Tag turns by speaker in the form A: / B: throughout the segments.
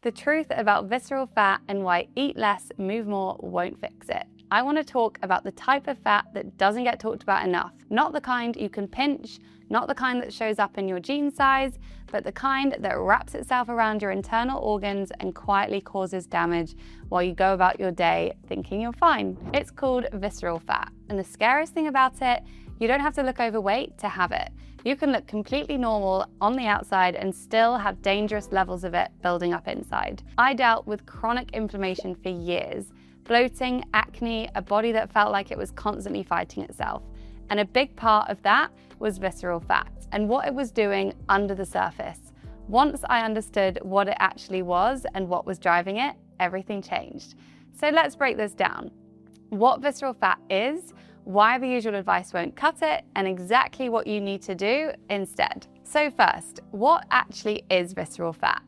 A: the truth about visceral fat and why eat less, move more won't fix it. I want to talk about the type of fat that doesn't get talked about enough. Not the kind you can pinch, not the kind that shows up in your jean size, but the kind that wraps itself around your internal organs and quietly causes damage while you go about your day thinking you're fine. It's called visceral fat, and the scariest thing about it, you don't have to look overweight to have it. You can look completely normal on the outside and still have dangerous levels of it building up inside. I dealt with chronic inflammation for years, bloating, acne, a body that felt like it was constantly fighting itself. And a big part of that was visceral fat and what it was doing under the surface. Once I understood what it actually was and what was driving it, everything changed. So let's break this down. What visceral fat is, why the usual advice won't cut it, and exactly what you need to do instead. So first, what actually is visceral fat?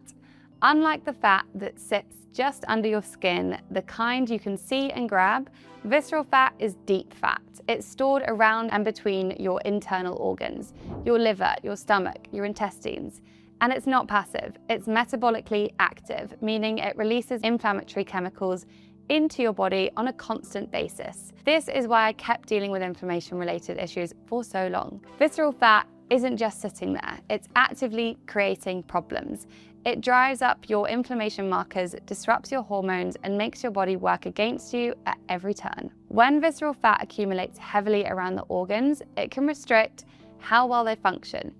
A: Unlike the fat that sits just under your skin, the kind you can see and grab, visceral fat is deep fat. It's stored around and between your internal organs, your liver, your stomach, your intestines. And it's not passive, it's metabolically active, meaning it releases inflammatory chemicals into your body on a constant basis. This is why I kept dealing with inflammation-related issues for so long. Visceral fat isn't just sitting there, it's actively creating problems. It drives up your inflammation markers, disrupts your hormones, and makes your body work against you at every turn. When visceral fat accumulates heavily around the organs, it can restrict how well they function.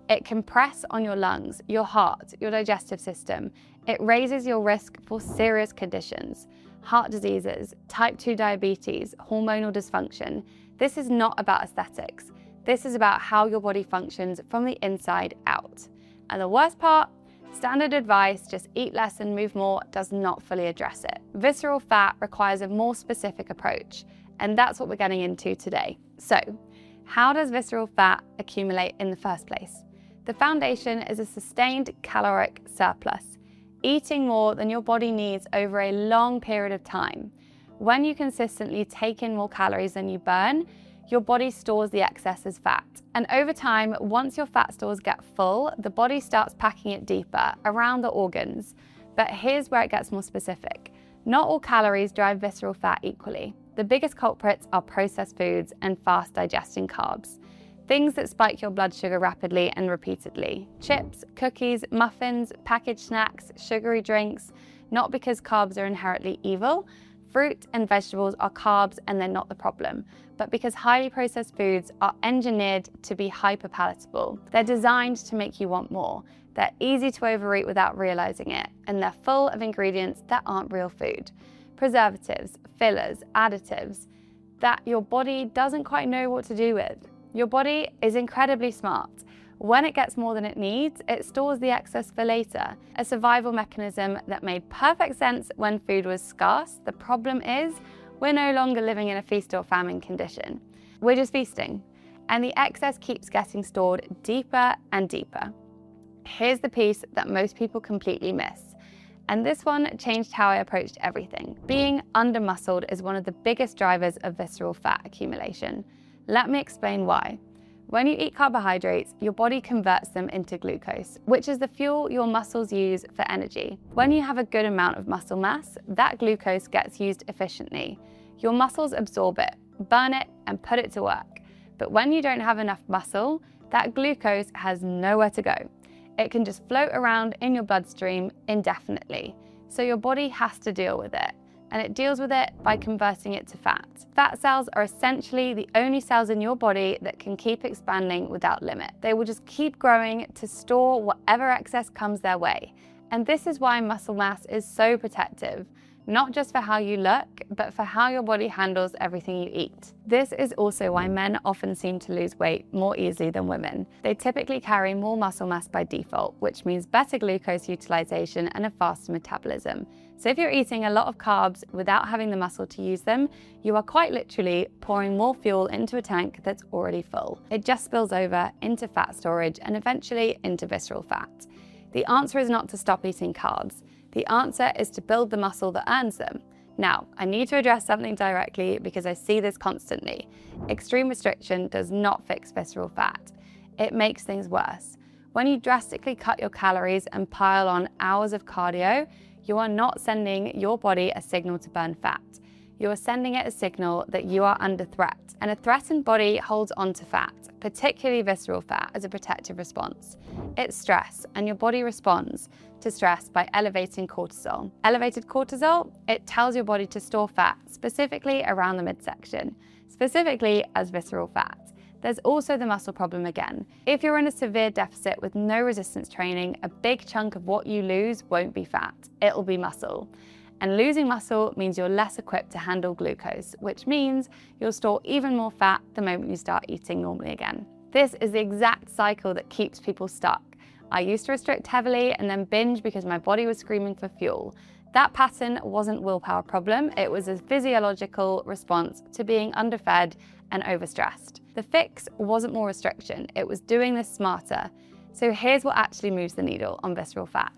A: It can press on your lungs, your heart, your digestive system. It raises your risk for serious conditions, heart diseases, type 2 diabetes, hormonal dysfunction. This is not about aesthetics. This is about how your body functions from the inside out. And the worst part, standard advice, just eat less and move more, does not fully address it. Visceral fat requires a more specific approach, and that's what we're getting into today. So, how does visceral fat accumulate in the first place? The foundation is a sustained caloric surplus, eating more than your body needs over a long period of time. When you consistently take in more calories than you burn, your body stores the excess as fat. And over time, once your fat stores get full, the body starts packing it deeper around the organs. But here's where it gets more specific. Not all calories drive visceral fat equally. The biggest culprits are processed foods and fast digesting carbs. Things that spike your blood sugar rapidly and repeatedly. Chips, cookies, muffins, packaged snacks, sugary drinks, not because carbs are inherently evil. Fruit and vegetables are carbs and they're not the problem, but because highly processed foods are engineered to be hyperpalatable. They're designed to make you want more. They're easy to overeat without realizing it, and they're full of ingredients that aren't real food. Preservatives, fillers, additives that your body doesn't quite know what to do with. Your body is incredibly smart. When it gets more than it needs, it stores the excess for later, a survival mechanism that made perfect sense when food was scarce. The problem is, we're no longer living in a feast or famine condition. We're just feasting, and the excess keeps getting stored deeper and deeper. Here's the piece that most people completely miss, and this one changed how I approached everything. Being under-muscled is one of the biggest drivers of visceral fat accumulation. Let me explain why. When you eat carbohydrates, your body converts them into glucose, which is the fuel your muscles use for energy. When you have a good amount of muscle mass, that glucose gets used efficiently. Your muscles absorb it, burn it, and put it to work. But when you don't have enough muscle, that glucose has nowhere to go. It can just float around in your bloodstream indefinitely. So your body has to deal with it. And it deals with it by converting it to fat. Fat cells are essentially the only cells in your body that can keep expanding without limit. They will just keep growing to store whatever excess comes their way. And this is why muscle mass is so protective, not just for how you look, but for how your body handles everything you eat. This is also why men often seem to lose weight more easily than women. They typically carry more muscle mass by default, which means better glucose utilization and a faster metabolism. So if you're eating a lot of carbs without having the muscle to use them, you are quite literally pouring more fuel into a tank that's already full. It just spills over into fat storage and eventually into visceral fat. The answer is not to stop eating carbs. The answer is to build the muscle that earns them. Now, I need to address something directly because I see this constantly. Extreme restriction does not fix visceral fat. It makes things worse. When you drastically cut your calories and pile on hours of cardio, you are not sending your body a signal to burn fat. You are sending it a signal that you are under threat. And a threatened body holds on to fat, particularly visceral fat, as a protective response. It's stress, and your body responds to stress by elevating cortisol. Elevated cortisol, it tells your body to store fat, specifically around the midsection, specifically as visceral fat. There's also the muscle problem again. If you're in a severe deficit with no resistance training, a big chunk of what you lose won't be fat, it'll be muscle. And losing muscle means you're less equipped to handle glucose, which means you'll store even more fat the moment you start eating normally again. This is the exact cycle that keeps people stuck. I used to restrict heavily and then binge because my body was screaming for fuel. That pattern wasn't a willpower problem, it was a physiological response to being underfed and overstressed. The fix wasn't more restriction, it was doing this smarter. So here's what actually moves the needle on visceral fat.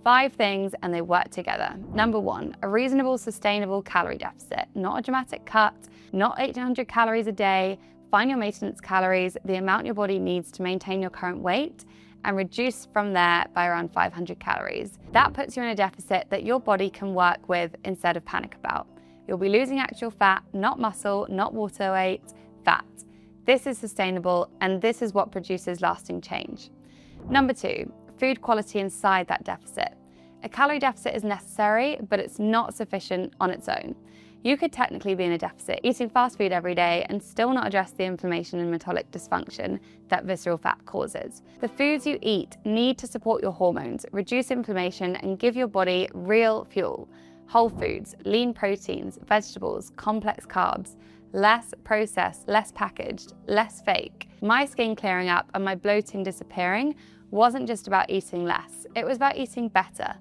A: 5 things and they work together. Number 1, a reasonable, sustainable calorie deficit. Not a dramatic cut, not 800 calories a day. Find your maintenance calories, the amount your body needs to maintain your current weight, and reduce from there by around 500 calories. That puts you in a deficit that your body can work with instead of panic about. You'll be losing actual fat, not muscle, not water weight, fat. This is sustainable, and this is what produces lasting change. Number 2, food quality inside that deficit. A calorie deficit is necessary, but it's not sufficient on its own. You could technically be in a deficit, eating fast food every day, and still not address the inflammation and metabolic dysfunction that visceral fat causes. The foods you eat need to support your hormones, reduce inflammation, and give your body real fuel. Whole foods, lean proteins, vegetables, complex carbs, less processed, less packaged, less fake. My skin clearing up and my bloating disappearing wasn't just about eating less, it was about eating better.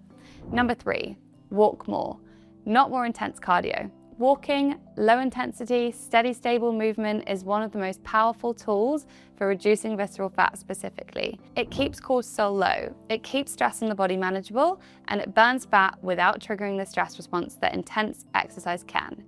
A: Number 3, walk more, not more intense cardio. Walking, low intensity, steady, stable movement is one of the most powerful tools for reducing visceral fat specifically. It keeps cortisol low, it keeps stress in the body manageable, and it burns fat without triggering the stress response that intense exercise can.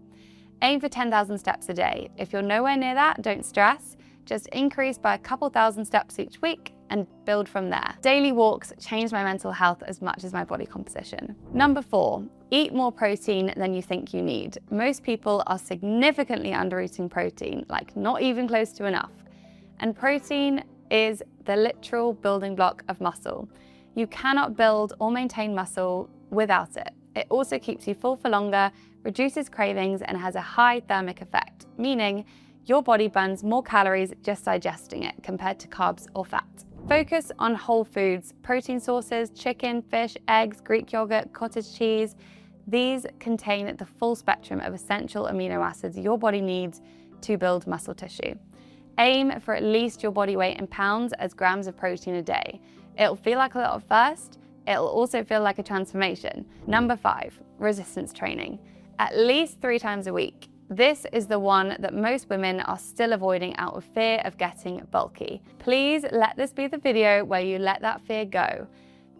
A: Aim for 10,000 steps a day. If you're nowhere near that, don't stress. Just increase by a couple thousand steps each week and build from there. Daily walks changed my mental health as much as my body composition. Number 4, eat more protein than you think you need. Most people are significantly under eating protein, like not even close to enough. And protein is the literal building block of muscle. You cannot build or maintain muscle without it. It also keeps you full for longer, reduces cravings, and has a high thermic effect, meaning your body burns more calories just digesting it compared to carbs or fat. Focus on whole foods, protein sources, chicken, fish, eggs, Greek yogurt, cottage cheese. These contain the full spectrum of essential amino acids your body needs to build muscle tissue. Aim for at least your body weight in pounds as grams of protein a day. It'll feel like a lot at first, it'll also feel like a transformation. Number 5, resistance training. At least 3 times a week. This is the one that most women are still avoiding out of fear of getting bulky. Please let this be the video where you let that fear go.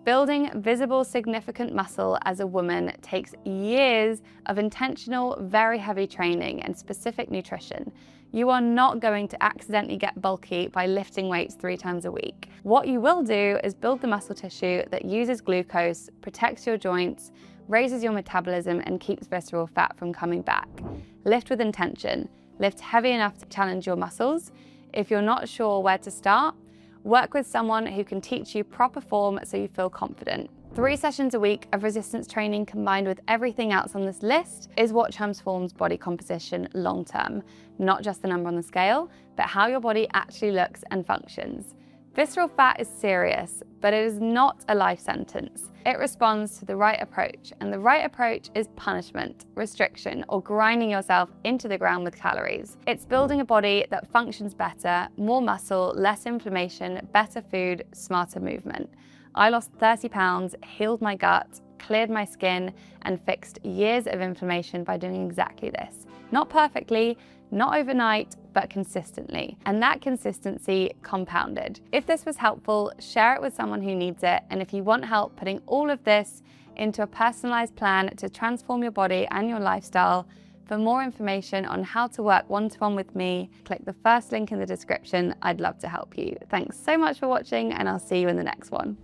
A: Building visible, significant muscle as a woman takes years of intentional, very heavy training and specific nutrition. You are not going to accidentally get bulky by lifting weights 3 times a week. What you will do is build the muscle tissue that uses glucose, protects your joints, raises your metabolism, and keeps visceral fat from coming back. Lift with intention. Lift heavy enough to challenge your muscles. If you're not sure where to start, work with someone who can teach you proper form so you feel confident. 3 sessions a week of resistance training combined with everything else on this list is what transforms body composition long term. Not just the number on the scale, but how your body actually looks and functions. Visceral fat is serious, but it is not a life sentence. It responds to the right approach, and the right approach is punishment, restriction, or grinding yourself into the ground with calories. It's building a body that functions better, more muscle, less inflammation, better food, smarter movement. I lost 30 pounds, healed my gut, cleared my skin, and fixed years of inflammation by doing exactly this. Not perfectly, not overnight, but consistently. And that consistency compounded. If this was helpful, share it with someone who needs it. And if you want help putting all of this into a personalized plan to transform your body and your lifestyle, For more information on how to work one-to-one with me, click the first link in the description. I'd love to help you. Thanks so much for watching, and I'll see you in the next one.